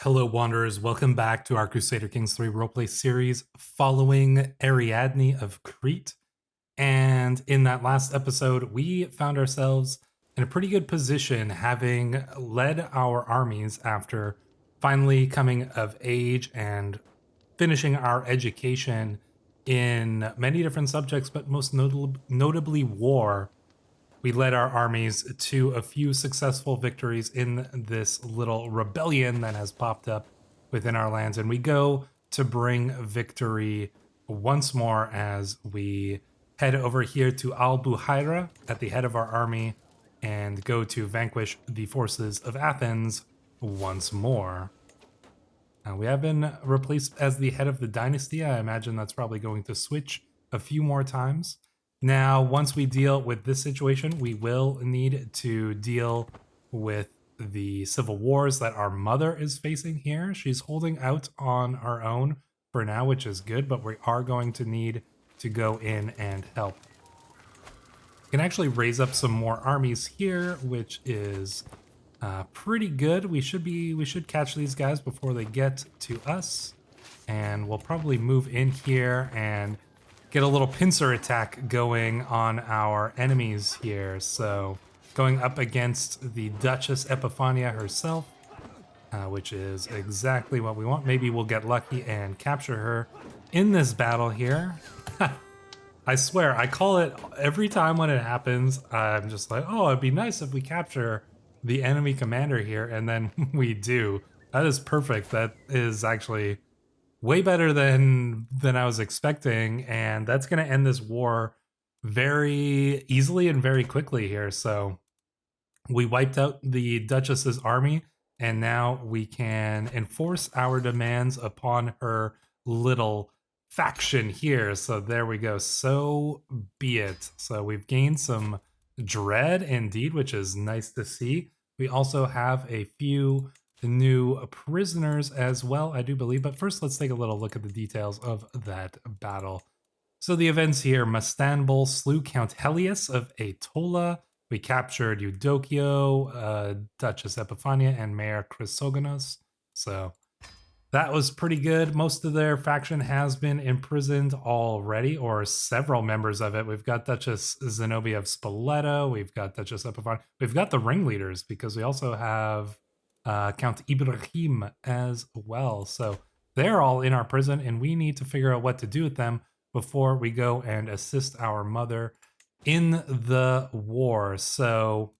Hello, Wanderers. Welcome back to our Crusader Kings 3 roleplay series following Ariadne of Krete. And in that last episode, we found ourselves in a pretty good position, having led our armies after finally coming of age and finishing our education in many different subjects, but most notably war. We led our armies to a few successful victories in this little rebellion that has popped up within our lands, and we go to bring victory once more as we head over here to Al Buhaira at the head of our army and go to vanquish the forces of Athens once more. We have been replaced as the head of the dynasty. I imagine that's probably going to switch a few more times. Now, once we deal with this situation, we will need to deal with the civil wars that our mother is facing here. She's holding out on our own for now, which is good, but we are going to need to go in and help. We can actually raise up some more armies here, which is pretty good. We should catch these guys before they get to us, and we'll probably move in here and get a little pincer attack going on our enemies here. So going up against the Duchess Epiphania herself, which is exactly what we want. Maybe we'll get lucky and capture her in this battle here. I swear, I call it every time when it happens. I'm just like, oh, it'd be nice if we capture the enemy commander here, and then we do. That is perfect. That is actually way better than I was expecting, and that's going to end this war very easily and very quickly here. So we wiped out the Duchess's army, and now we can enforce our demands upon her little faction here. So there we go. So be it. So we've gained some dread indeed, which is nice to see. We also have a few new prisoners as well, I do believe. But first, let's take a little look at the details of that battle. So the events here: Mastanbul slew Count Helios of Aetola. We captured Eudokia, Duchess Epiphania, and Mayor Chrysogonos. So that was pretty good. Most of their faction has been imprisoned already, or several members of it. We've got Duchess Zenobia of Spoleto. We've got Duchess Epiphania. We've got the ringleaders, because we also have Count Ibrahim as well. So they're all in our prison, and we need to figure out what to do with them before we go and assist our mother in the war. So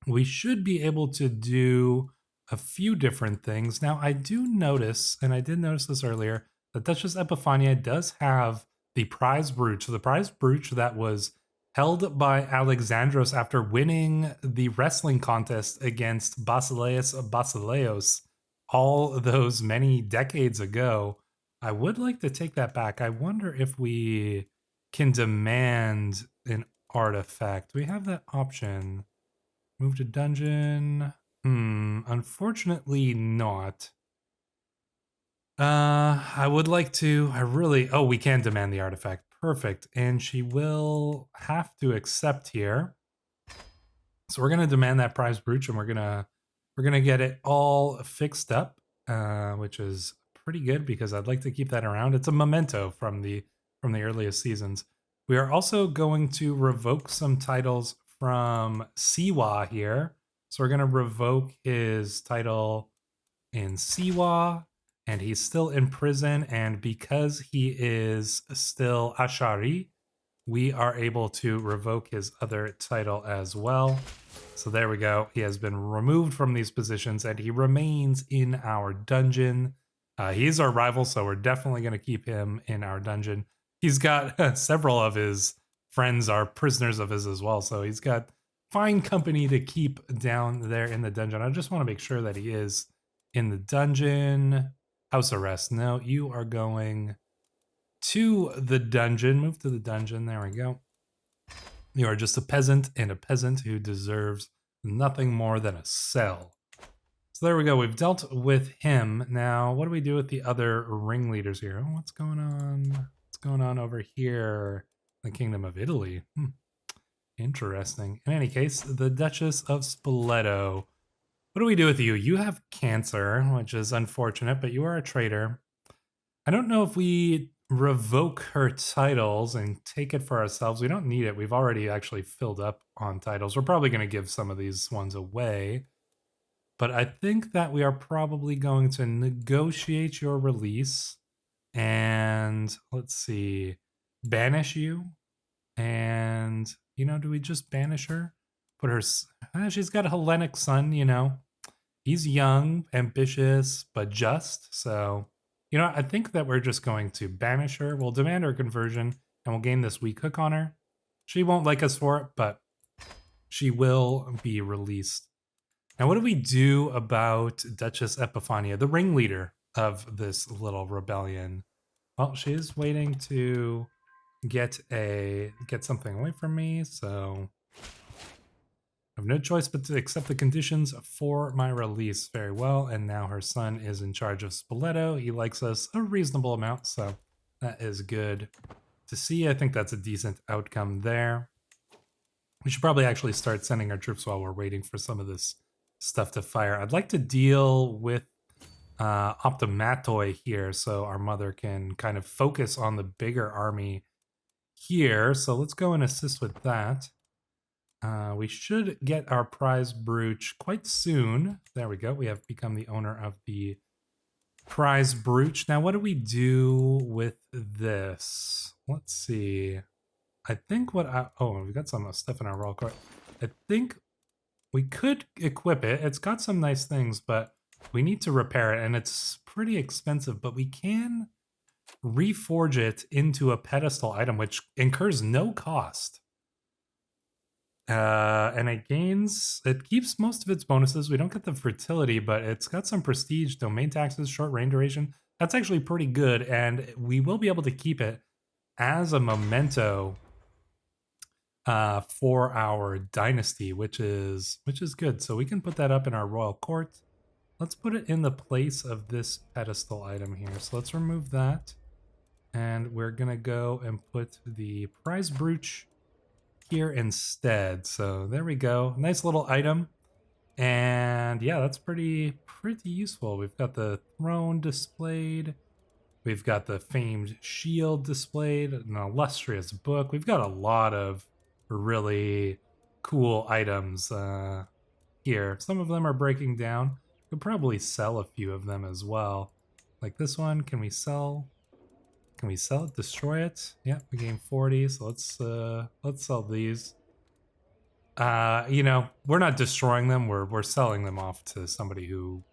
we should be able to do a few different things. Now, I do notice, and I did notice this earlier, that Duchess Epiphania does have the prize brooch. The prize brooch that was held by Alexandros after winning the wrestling contest against Basileos all those many decades ago. I would like to take that back. I wonder if we can demand an artifact. We have that option. Move to dungeon. Unfortunately not. I would like to, oh, we can demand the artifact. Perfect. And she will have to accept here. So we're gonna demand that prize brooch, and we're gonna get it all fixed up, which is pretty good because I'd like to keep that around. It's a memento from the earliest seasons. We are also going to revoke some titles from Siwa here. So we're going to revoke his title in Siwa, and he's still in prison. And because he is still Ashari, we are able to revoke his other title as well. So there we go. He has been removed from these positions, and he remains in our dungeon. He's our rival, so we're definitely going to keep him in our dungeon. He's got several of his friends are prisoners of his as well, so he's got fine company to keep down there in the dungeon. I just want to make sure that he is in the dungeon. House arrest. No, you are going to the dungeon. Move to the dungeon. There we go. You are just a peasant, and a peasant who deserves nothing more than a cell. So there we go. We've dealt with him. Now, what do we do with the other ringleaders here? Oh, what's going on? What's going on over here? The Kingdom of Italy. Interesting. In any case, the Duchess of Spoleto. What do we do with you? You have cancer, which is unfortunate, but you are a traitor. I don't know if we revoke her titles and take it for ourselves. We don't need it. We've already actually filled up on titles. We're probably going to give some of these ones away. But I think that we are probably going to negotiate your release and let's see, banish you. And, do we just banish her? Put her, she's got a Hellenic son, He's young, ambitious, but just. So, I think that we're just going to banish her. We'll demand her conversion and we'll gain this weak hook on her. She won't like us for it, but she will be released. Now, what do we do about Duchess Epiphania, the ringleader of this little rebellion? Well, she is waiting to get something away from me, so I have no choice but to accept the conditions for my release. Very well, and now her son is in charge of Spoleto. He likes us a reasonable amount, so that is good to see. I think that's a decent outcome there. We should probably actually start sending our troops while we're waiting for some of this stuff to fire. I'd like to deal with Optimatoi here so our mother can kind of focus on the bigger army here. So let's go and assist with that. We should get our prize brooch quite soon. There we go. We have become the owner of the prize brooch. Now, what do we do with this? Let's see. I think we've got some stuff in our roll cart. I think we could equip it. It's got some nice things, but we need to repair it, and it's pretty expensive, but we can reforge it into a pedestal item, which incurs no cost. And it keeps most of its bonuses. We don't get the fertility, but it's got some prestige, domain taxes, short reign duration. That's actually pretty good, and we will be able to keep it as a memento for our dynasty, which is good. So we can put that up in our royal court. Let's put it in the place of this pedestal item here. So let's remove that. And we're going to go and put the prize brooch here instead. So there we go. Nice little item. And yeah, that's pretty useful. We've got the throne displayed. We've got the famed shield displayed, an illustrious book. We've got a lot of really cool items here. Some of them are breaking down. Could probably sell a few of them as well. Like this one, can we sell? Can we sell it? Destroy it? Yeah, we gain 40, so let's sell these. We're not destroying them, we're selling them off to somebody who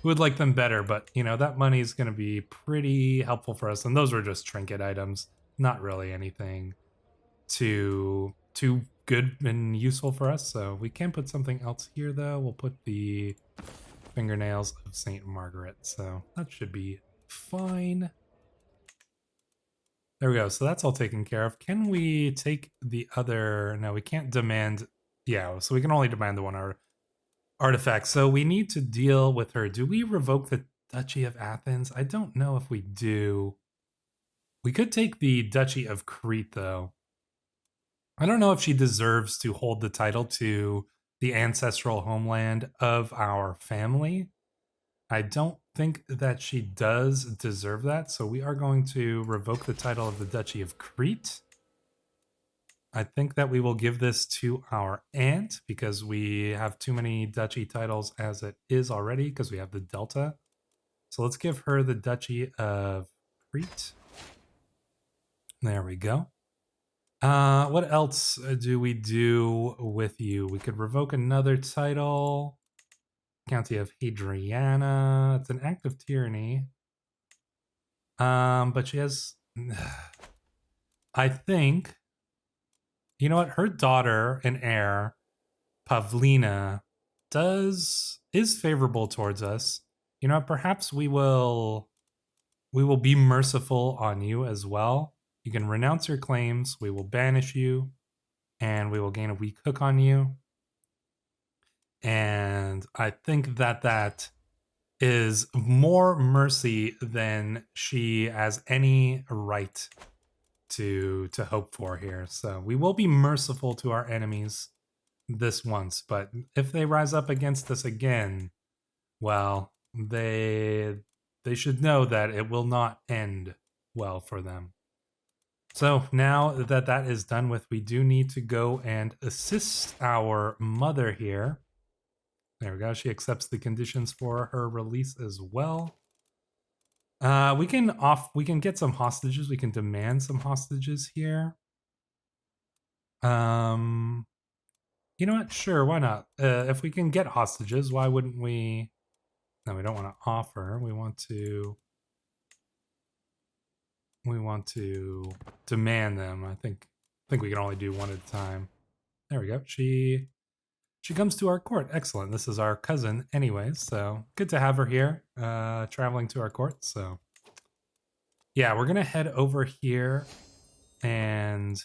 would like them better, but that money is going to be pretty helpful for us, and those were just trinket items, not really anything too good and useful for us. So we can put something else here though. We'll put the fingernails of Saint Margaret, so that should be fine. There we go. So that's all taken care of. Can we take the other? No, we can't demand. Yeah, so we can only demand the one artifact. So we need to deal with her. Do we revoke the Duchy of Athens? I don't know if we do. We could take the Duchy of Crete, though. I don't know if she deserves to hold the title to the ancestral homeland of our family. I don't think that she does deserve that, so we are going to revoke the title of the Duchy of Crete. I think that we will give this to our aunt because we have too many duchy titles as it is already because we have the Delta. So let's give her the Duchy of Crete. There we go. What else do we do with you? We could revoke another title. County of Hadriana. It's an act of tyranny. But she has... I think... You know what? Her daughter and heir, Pavlina, is favorable towards us. You know what? Perhaps we will be merciful on you as well. You can renounce your claims. We will banish you. And we will gain a weak hook on you. And I think that is more mercy than she has any right to hope for here. So we will be merciful to our enemies. this once, but if they rise up against us again, well, they should know that it will not end well for them. So now that that is done with, we do need to go and assist our mother here. There we go. She accepts the conditions for her release as well. We can get some hostages. We can demand some hostages here. You know what? Sure, why not? If we can get hostages, why wouldn't we? No, we don't want to offer. We want to demand them. I think we can only do one at a time. There we go. She comes to our court. Excellent. This is our cousin anyways, so good to have her here, traveling to our court. So yeah, we're gonna head over here, and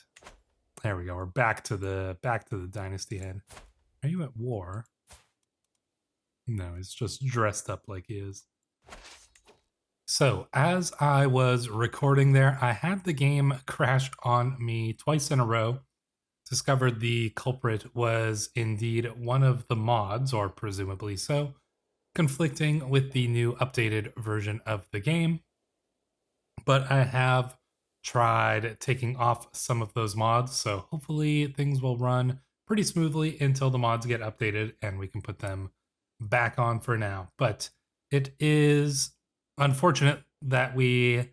there we go. We're back to the dynasty head. Are you at war? No, he's just dressed up like he is. So as I was recording there, I had the game crash on me twice in a row. Discovered the culprit was indeed one of the mods, or presumably so, conflicting with the new updated version of the game. But I have tried taking off some of those mods, so hopefully things will run pretty smoothly until the mods get updated and we can put them back on for now. But it is unfortunate that we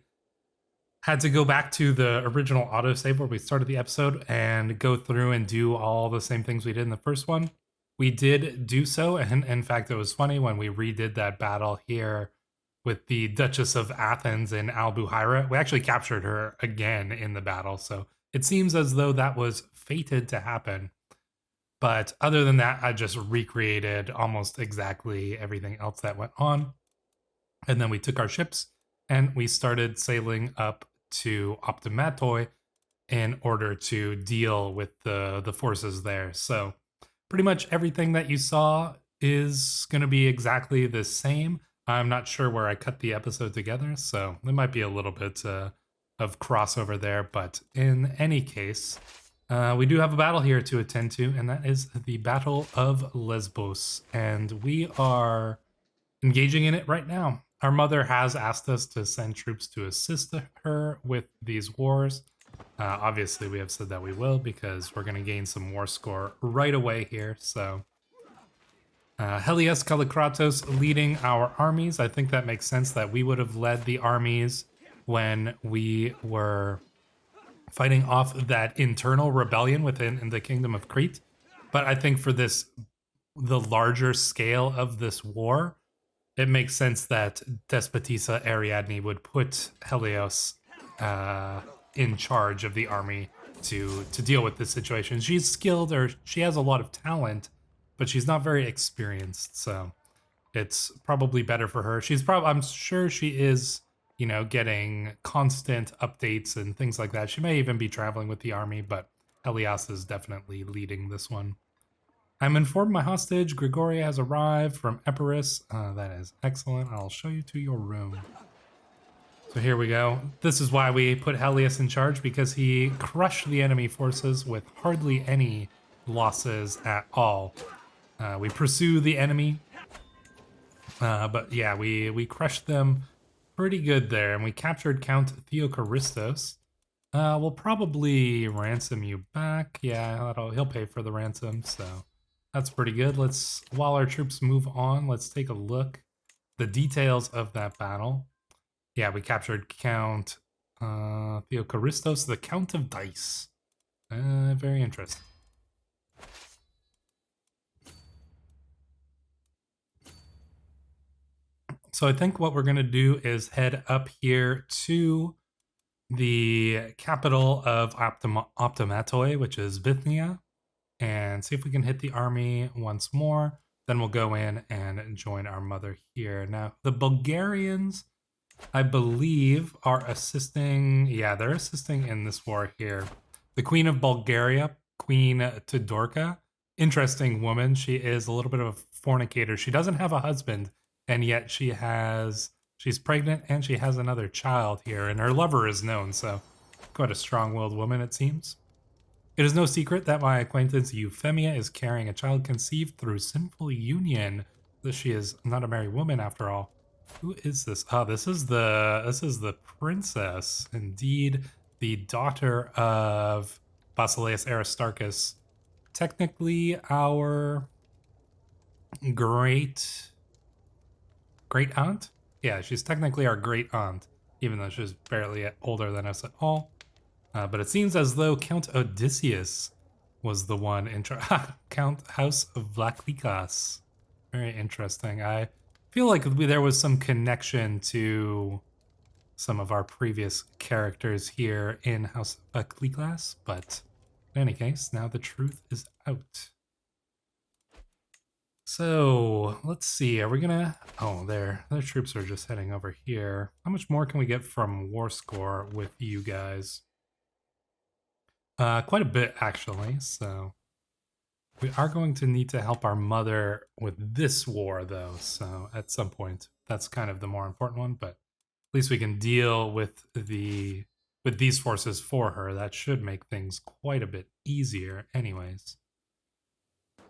had to go back to the original autosave where we started the episode and go through and do all the same things we did in the first one. We did do so, and in fact, it was funny when we redid that battle here with the Duchess of Athens in Al-Buhaira. We actually captured her again in the battle, so it seems as though that was fated to happen. But other than that, I just recreated almost exactly everything else that went on. And then we took our ships and we started sailing up to Optimatoi in order to deal with the forces there. So pretty much everything that you saw is going to be exactly the same. I'm not sure where I cut the episode together, so there might be a little bit of crossover there. But in any case, we do have a battle here to attend to, and that is the Battle of Lesbos. And we are engaging in it right now. Our mother has asked us to send troops to assist her with these wars. Obviously, we have said that we will because we're going to gain some war score right away here. So, Helios Kalikratos leading our armies. I think that makes sense that we would have led the armies when we were fighting off that internal rebellion within the Kingdom of Crete. But I think for the larger scale of this war, it makes sense that Despotissa Ariadne would put Helios in charge of the army to deal with this situation. She's skilled, or she has a lot of talent, but she's not very experienced, so it's probably better for her. I'm sure she is, getting constant updates and things like that. She may even be traveling with the army, but Helios is definitely leading this one. I'm informed my hostage, Grigoria, has arrived from Epirus. That is excellent. I'll show you to your room. So here we go. This is why we put Helios in charge, because he crushed the enemy forces with hardly any losses at all. We pursue the enemy, but yeah, we crushed them pretty good there, and we captured Count Theocharistos. We'll probably ransom you back. Yeah, he'll pay for the ransom, so that's pretty good. While our troops move on, let's take a look. The details of that battle. Yeah, we captured Count Theocharistos, the Count of Dice. Very interesting. So I think what we're going to do is head up here to the capital of Optimatoi, which is Bithynia, and see if we can hit the army once more. Then we'll go in and join our mother here. Now, the Bulgarians, I believe, are assisting. Yeah, they're assisting in this war here. The Queen of Bulgaria, Queen Tudorka, interesting woman. She is a little bit of a fornicator. She doesn't have a husband, and yet she's pregnant and she has another child here, and her lover is known, so quite a strong-willed woman, it seems. It is no secret that my acquaintance Euphemia is carrying a child conceived through sinful union. That she is not a married woman after all. Who is this? Oh, this is the princess. Indeed, the daughter of Basileus Aristarchus. Technically our great aunt? Yeah, she's technically our great aunt, even though she's barely older than us at all. But it seems as though Count Odysseus was the one in Count House of Vlaklikas. Very interesting. I feel like there was some connection to some of our previous characters here in House of Vlaklikas, but in any case, now the truth is out. So let's see. Are we gonna? Oh, their troops are just heading over here. How much more can we get from war score with you guys? Quite a bit actually. So we are going to need to help our mother with this war, though. So at some point, that's kind of the more important one. But at least we can deal with these forces for her. That should make things quite a bit easier, anyways.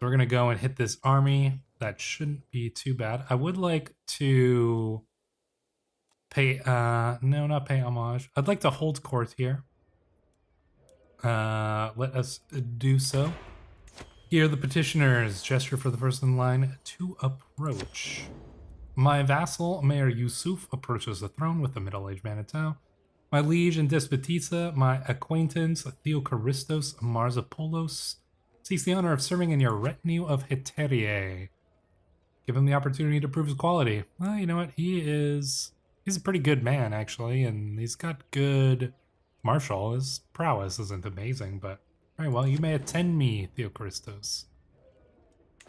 We're going to go and hit this army. That shouldn't be too bad. I would like to pay, no, not pay homage. I'd like to hold court here. Let us do so. Here, the petitioners gesture for the first in line to approach. My vassal, Mayor Yusuf, approaches the throne with the middle-aged man in tow. My liege and despotissa, my acquaintance, Theocharistos Marzapoulos, seeks the honor of serving in your retinue of Heteria. Give him the opportunity to prove his quality. Well, you know what? He's a pretty good man, actually, and he's got good martial. His prowess isn't amazing, but very well. You may attend me, Theocharistos.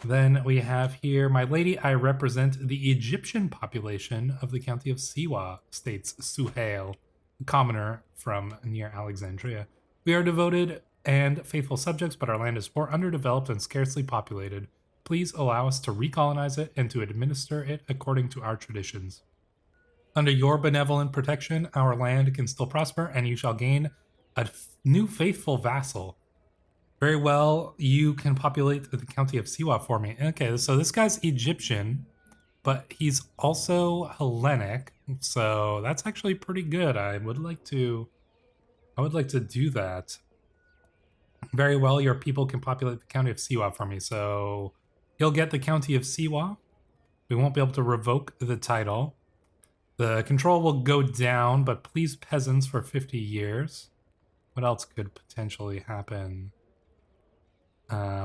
Then we have here, my lady, I represent the Egyptian population of the county of Siwa, states Suhail, a commoner from near Alexandria. We are devoted and faithful subjects, but our land is poor, underdeveloped, and scarcely populated. Please allow us to recolonize it and to administer it according to our traditions. Under your benevolent protection, our land can still prosper, and you shall gain a new faithful vassal. Very well, you can populate the county of Siwa for me. Okay, so this guy's Egyptian, but he's also Hellenic, so that's actually pretty good. I would like to do that. Very well, your people can populate the county of Siwa for me, so he'll get the county of Siwa. We won't be able to revoke the title. The control will go down, but please peasants for 50 years. What else could potentially happen?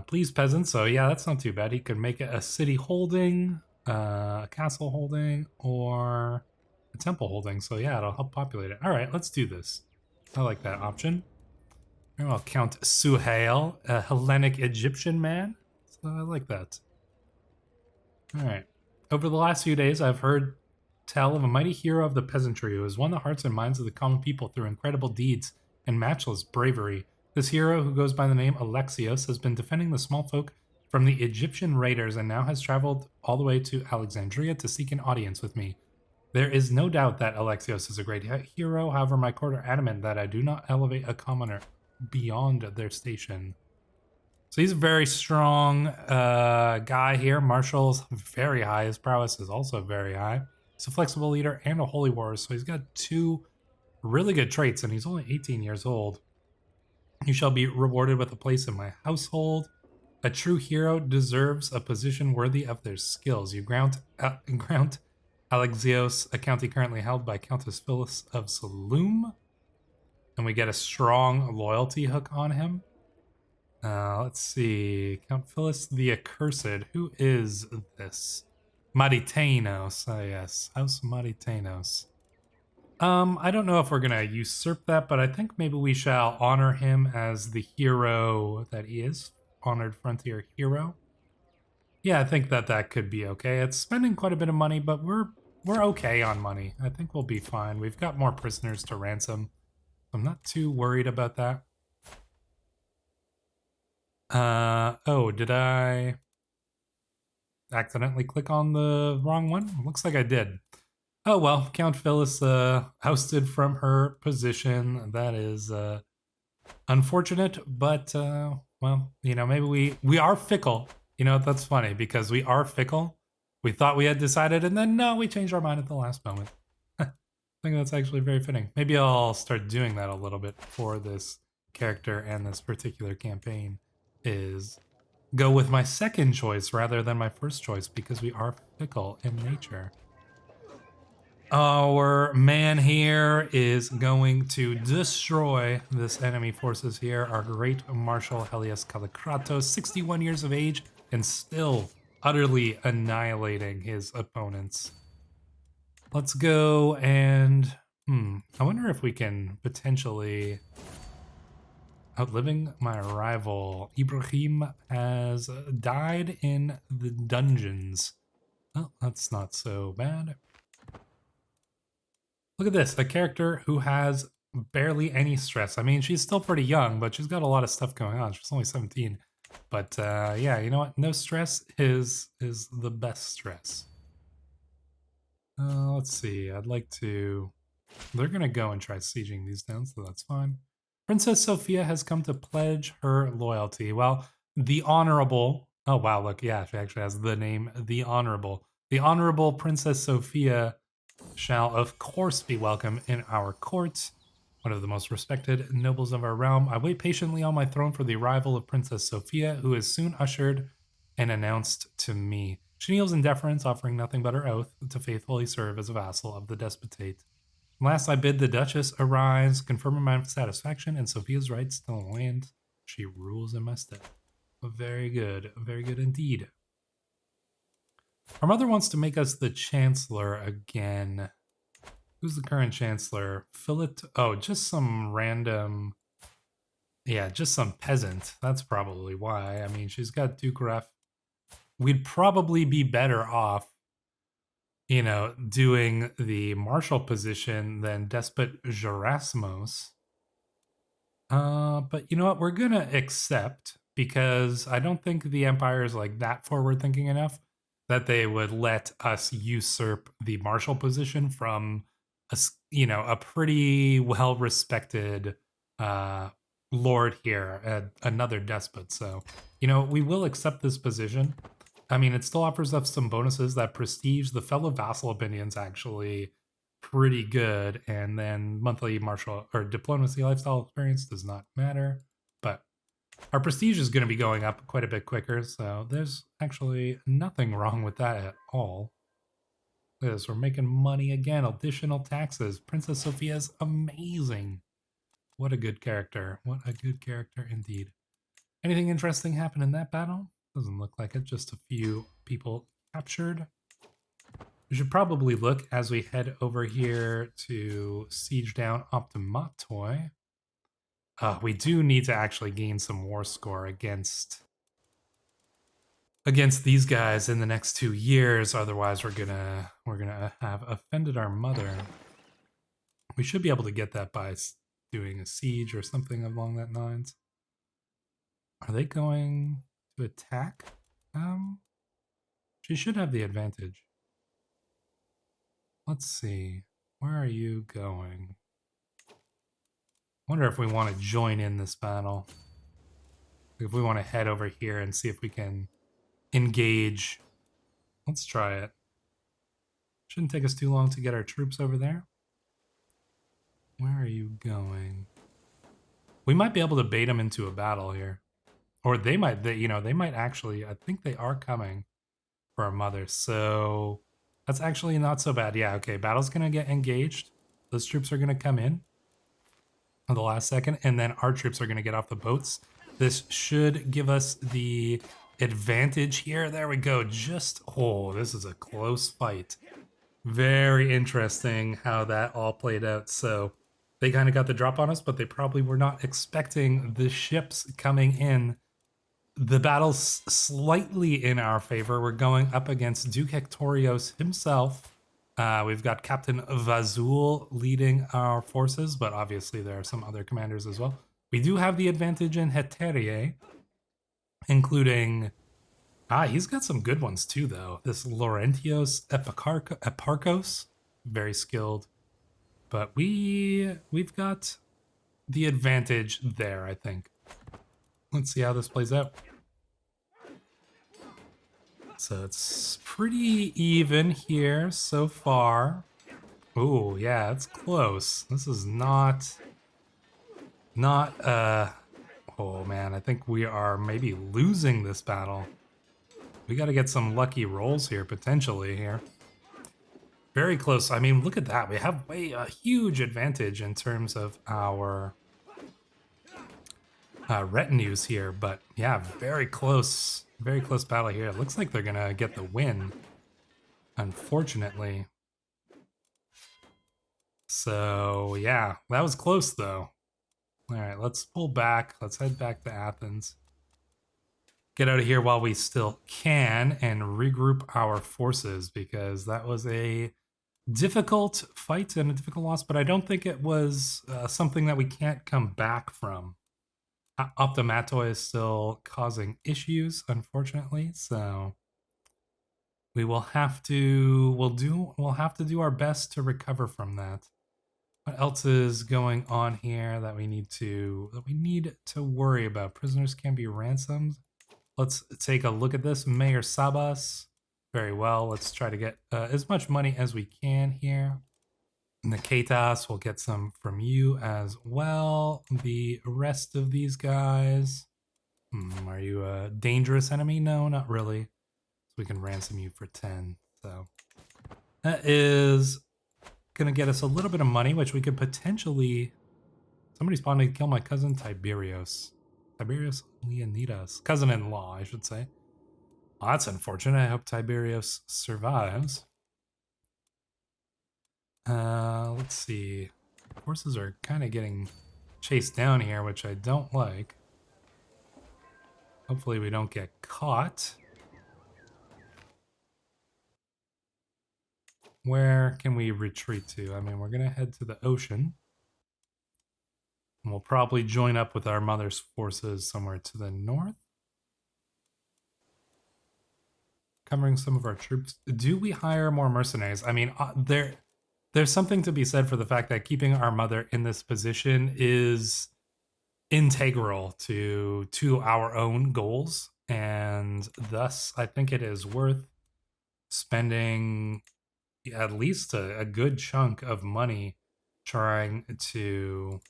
Please peasants, so yeah, that's not too bad. He could make it a city holding, a castle holding, or a temple holding. So yeah, it'll help populate it. All right, let's do this. I like that option. I'll count Suhail, a Hellenic Egyptian man. So I like that. All right. Over the last few days, I've heard tell of a mighty hero of the peasantry who has won the hearts and minds of the common people through incredible deeds and matchless bravery. This hero, who goes by the name Alexios, has been defending the small folk from the Egyptian raiders and now has traveled all the way to Alexandria to seek an audience with me. There is no doubt that Alexios is a great hero, however my court are adamant that I do not elevate a commoner beyond their station. So he's a very strong guy here. Martial's very high. His prowess is also very high. He's a flexible leader and a holy warrior, so he's got two really good traits, and he's only 18 years old. You shall be rewarded with a place in my household. A true hero deserves a position worthy of their skills. You grant Alexios, a county currently held by Countess Phyllis of Saloum, and we get a strong loyalty hook on him. Let's see. Count Phyllis the Accursed. Who is this? Maritanos. Oh, yes. House Maritanos. I don't know if we're going to usurp that, but I think maybe we shall honor him as the hero that he is. Honored frontier hero. Yeah, I think that could be okay. It's spending quite a bit of money, but we're okay on money. I think we'll be fine. We've got more prisoners to ransom. I'm not too worried about that. Oh, did I accidentally click on the wrong one? Looks like I did. Oh well, Count Phyllis ousted from her position. That is Unfortunate, but well, you know, maybe we are fickle. You know, that's funny because we are fickle. We thought we had decided, and then no, we changed our mind at the last moment. I think that's actually very fitting. Maybe I'll start doing that a little bit for this character and this particular campaign. Is go with my second choice rather than my first choice because we are fickle in nature. Our man here is going to destroy this enemy forces here. Our great Marshal Helios Kalikratos, 61 years of age, and still utterly annihilating his opponents. Let's go and... I wonder if we can potentially... Outliving my rival, Ibrahim has died in the dungeons. Well, that's not so bad. Look at this, a character who has barely any stress. I mean, she's still pretty young, but she's got a lot of stuff going on. She's only 17. But yeah, you know what? No stress is the best stress. Let's see. I'd like to... They're going to go and try sieging these down, so that's fine. Princess Sophia has come to pledge her loyalty. Well, the Honorable... Oh, wow, look, yeah, she actually has the name The Honorable. The Honorable Princess Sophia shall of course be welcome in our court, one of the most respected nobles of our realm. I wait patiently on my throne for the arrival of Princess Sophia, who is soon ushered and announced to me. She kneels in deference, offering nothing but her oath to faithfully serve as a vassal of the despotate. Last I bid the Duchess arise, confirming my satisfaction and Sophia's rights to the land she rules in my stead. Very good indeed. Our mother wants to make us the Chancellor again. Who's the current Chancellor? Philip? Oh, just some random... Yeah, just some peasant. That's probably why. I mean, she's got Duke Ref. We'd probably be better off, you know, doing the Marshal position than Despot Gerasimos. But you know what? We're gonna accept, because I don't think the Empire is like that forward-thinking enough that they would let us usurp the Marshal position from a pretty well-respected lord here, another despot. So, you know, we will accept this position. I mean, it still offers us some bonuses. That prestige, the fellow vassal opinion's actually pretty good, and then monthly martial or diplomacy lifestyle experience does not matter. But our prestige is going to be going up quite a bit quicker, so there's actually nothing wrong with that at all. Look at this, we're making money again. Additional taxes. Princess Sophia's amazing. What a good character. What a good character indeed. Anything interesting happen in that battle? Doesn't look like it. Just a few people captured. We should probably look as we head over here to siege down Optimatoi. We do need to actually gain some war score against these guys in the next 2 years. Otherwise, we're gonna have offended our mother. We should be able to get that by doing a siege or something along that lines. Are they going to attack? She should have the advantage. Let's see. Where are you going? Wonder if we want to join in this battle. If we want to head over here and see if we can engage. Let's try it. Shouldn't take us too long to get our troops over there. Where are you going? We might be able to bait them into a battle here. Or they might, they might actually, I think they are coming for our mother. So that's actually not so bad. Yeah, okay, battle's going to get engaged. Those troops are going to come in at the last second, and then our troops are going to get off the boats. This should give us the advantage here. There we go. Oh, this is a close fight. Very interesting how that all played out. So they kind of got the drop on us, but they probably were not expecting the ships coming in. The battle's slightly in our favor. We're going up against Duke Hectorios himself. We've got Captain Vazul leading our forces, but obviously there are some other commanders as well. We do have the advantage in Heterie, including... he's got some good ones too, though. This Laurentios Eparchos, very skilled. But we've got the advantage there, I think. Let's see how this plays out. So it's pretty even here so far. Ooh, yeah, it's close. This is not, oh man, I think we are maybe losing this battle. We got to get some lucky rolls here, potentially here. Very close. I mean, look at that. We have a huge advantage in terms of our retinues here, but yeah, very close battle here. It looks like they're gonna get the win, unfortunately. So yeah, that was close though. All right, let's pull back. Let's head back to Athens. Get out of here while we still can and regroup our forces, because that was a difficult fight and a difficult loss, but I don't think it was something that we can't come back from. Optimatoi is still causing issues, unfortunately, so we will have to we'll have to do our best to recover from that. What else is going on here that we need to worry about? Prisoners can be ransomed. Let's take a look at this. Mayor Sabas. Very well. Let's try to get as much money as we can here. Niketas, we'll get some from you as well. The rest of these guys. Are you a dangerous enemy? No, not really. So we can ransom you for 10. So that is gonna get us a little bit of money, which we could potentially... Somebody's planning to kill my cousin Tiberius. Tiberius Leonidas. Cousin-in-law, I should say. Well, that's unfortunate. I hope Tiberius survives. Let's see. Horses are kind of getting chased down here, which I don't like. Hopefully we don't get caught. Where can we retreat to? I mean, we're going to head to the ocean. And we'll probably join up with our mother's forces somewhere to the north. Covering some of our troops. Do we hire more mercenaries? I mean, there's something to be said for the fact that keeping our mother in this position is integral to our own goals, and thus I think it is worth spending at least a good chunk of money trying to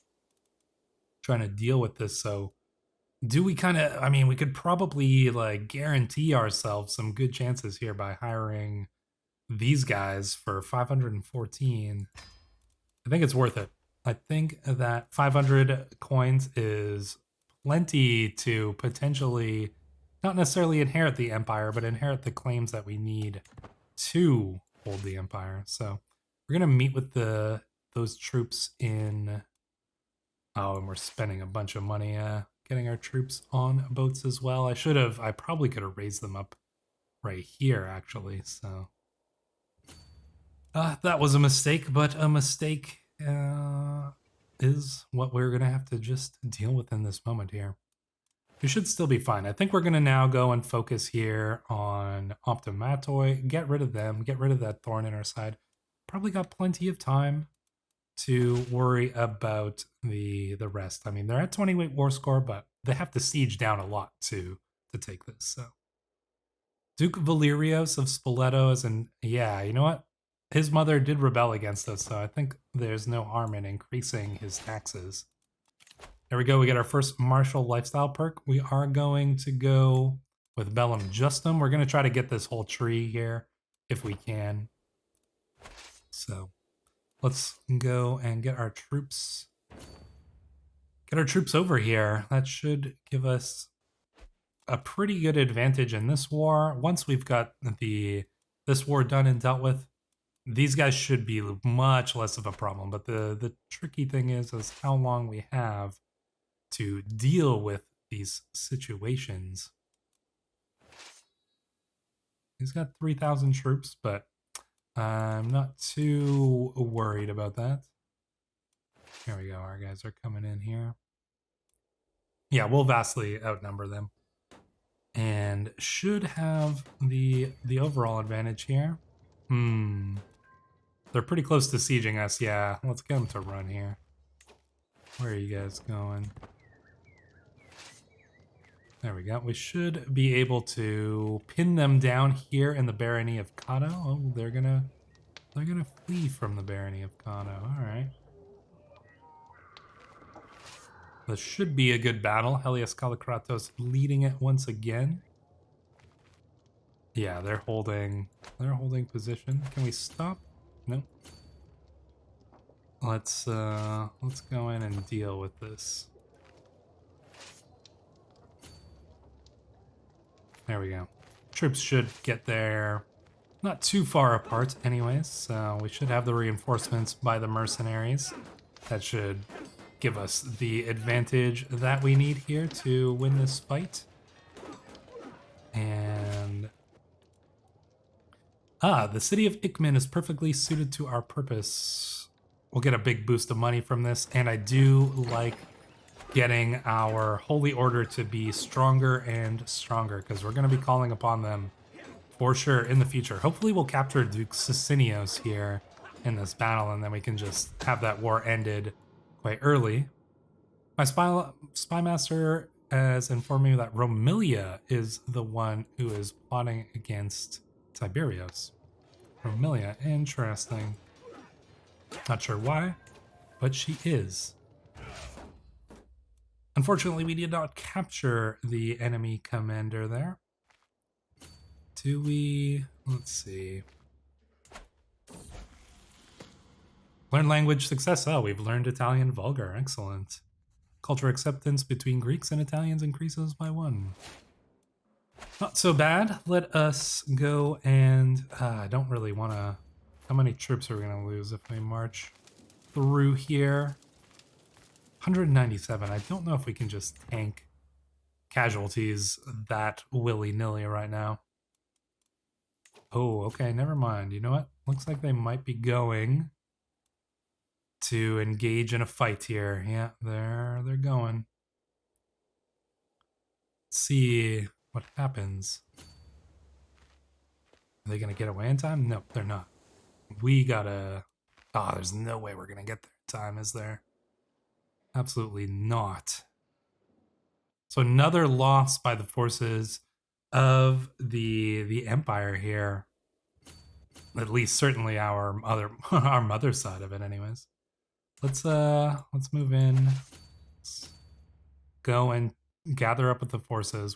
deal with this. So do we kind of, I mean, we could probably like guarantee ourselves some good chances here by hiring these guys for 514. I think it's worth it. I think that 500 coins is plenty to potentially not necessarily inherit the empire, but inherit the claims that we need to hold the empire. So we're going to meet with those troops in... Oh, and we're spending a bunch of money getting our troops on boats as well. I probably could have raised them up right here, actually. So that was a mistake, but a mistake is what we're going to have to just deal with in this moment here. We should still be fine. I think we're going to now go and focus here on Optimatoi, get rid of them, get rid of that thorn in our side. Probably got plenty of time to worry about the rest. I mean, they're at 28 war score, but they have to siege down a lot to take this. So Duke Valerios of Spoleto is yeah, you know what? His mother did rebel against us, so I think there's no harm in increasing his taxes. There we go. We get our first martial lifestyle perk. We are going to go with Bellum Justum. We're going to try to get this whole tree here if we can. So let's go and get our troops. Get our troops over here. That should give us a pretty good advantage in this war. Once we've got this war done and dealt with, these guys should be much less of a problem. But the tricky thing is how long we have to deal with these situations. He's got 3,000 troops, but I'm not too worried about that. Here we go. Our guys are coming in here. Yeah, we'll vastly outnumber them. And should have the overall advantage here. They're pretty close to sieging us. Yeah, let's get them to run here. Where are you guys going? There we go. We should be able to pin them down here in the barony of Kano. Oh, they're gonna flee from the barony of Kano. All right. This should be a good battle. Helios Kalakratos leading it once again. Yeah, they're holding position. Can we stop? No. Let's go in and deal with this. There we go. Troops should get there not too far apart anyways, so we should have the reinforcements by the mercenaries. That should give us the advantage that we need here to win this fight. And the city of Ikman is perfectly suited to our purpose. We'll get a big boost of money from this, and I do like getting our holy order to be stronger and stronger, because we're going to be calling upon them for sure in the future. Hopefully we'll capture Duke Sicinios here in this battle, and then we can just have that war ended quite early. My spy master has informed me that Romilia is the one who is plotting against Tiberios. Romilia, interesting. Not sure why, but she is. Unfortunately, we did not capture the enemy commander there. Do we? Let's see. Learn language success. Oh, we've learned Italian vulgar. Excellent. Culture acceptance between Greeks and Italians increases by 1. Not so bad. Let us go and... I don't really want to... How many troops are we going to lose if we march through here? 197. I don't know if we can just tank casualties that willy-nilly right now. Oh, okay, never mind. You know what? Looks like they might be going to engage in a fight here. Yeah, they're going. Let's see what happens. Are they going to get away in time? No, they're not. We gotta... Oh, there's no way we're going to get there in time, is there? Absolutely not. So another loss by the forces of the Empire here. At least certainly our mother side of it anyways. Let's move in. Let's go and gather up with the forces.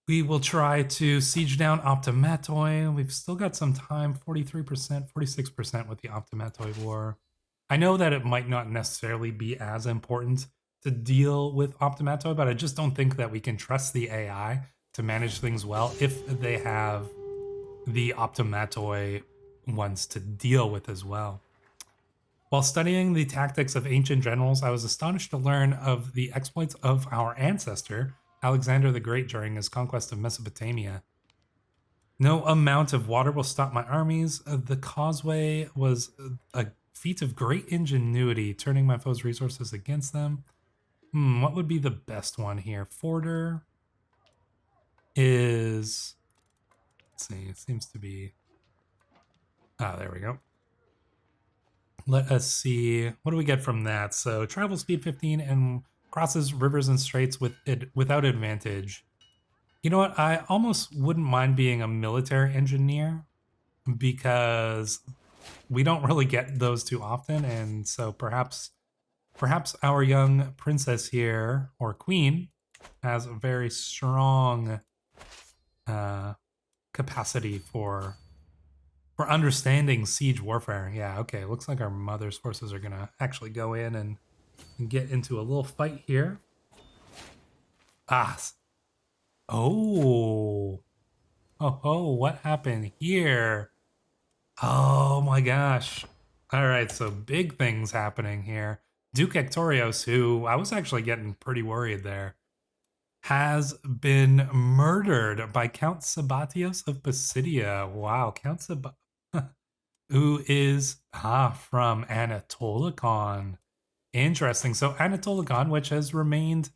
We will try to siege down Optimatoi. We've still got some time, 43%, 46% with the Optimatoi war. I know that it might not necessarily be as important to deal with Optimatoi, but I just don't think that we can trust the AI to manage things well if they have the Optimatoi ones to deal with as well. While studying the tactics of ancient generals, I was astonished to learn of the exploits of our ancestor, Alexander the Great, during his conquest of Mesopotamia. No amount of water will stop my armies. The causeway was a feat of great ingenuity, turning my foes' resources against them. What would be the best one here? Forder is... Let's see, it seems to be... Ah, there we go. Let us see. What do we get from that? So travel speed 15 and crosses rivers and straits without advantage. You know what? I almost wouldn't mind being a military engineer because we don't really get those too often. And so perhaps our young princess here, or queen, has a very strong capacity for understanding siege warfare. Yeah, okay. Looks like our mother's forces are gonna actually go in and get into a little fight here. Ah. Oh, what happened here? Oh my gosh. All right, so big things happening here. Duke Hectorios, who I was actually getting pretty worried there, has been murdered by Count Sabatios of Pisidia. Wow, Count Sabatios, who is from Anatolikon. Interesting. So Anatolikon, which has remained,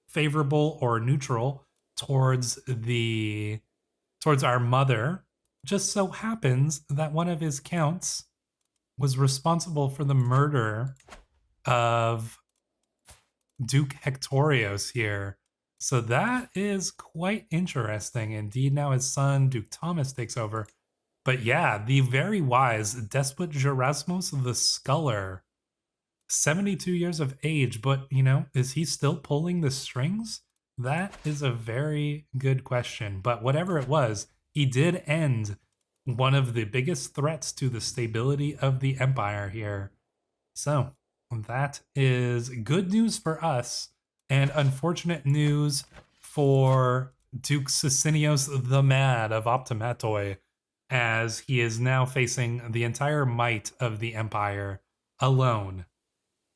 favorable or neutral towards our mother, just so happens that one of his counts was responsible for the murder of Duke Hectorios here. So that is quite interesting. Indeed, now his son, Duke Thomas, takes over. But yeah, the very wise Despot Gerasmos the Sculler, 72 years of age, but, is he still pulling the strings? That is a very good question. But whatever it was, he did end one of the biggest threats to the stability of the empire here. So that is good news for us and unfortunate news for Duke Sicinios the Mad of Optimatoi, as he is now facing the entire might of the empire alone.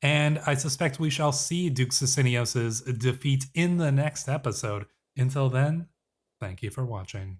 And I suspect we shall see Duke Sicinios' defeat in the next episode. Until then, thank you for watching.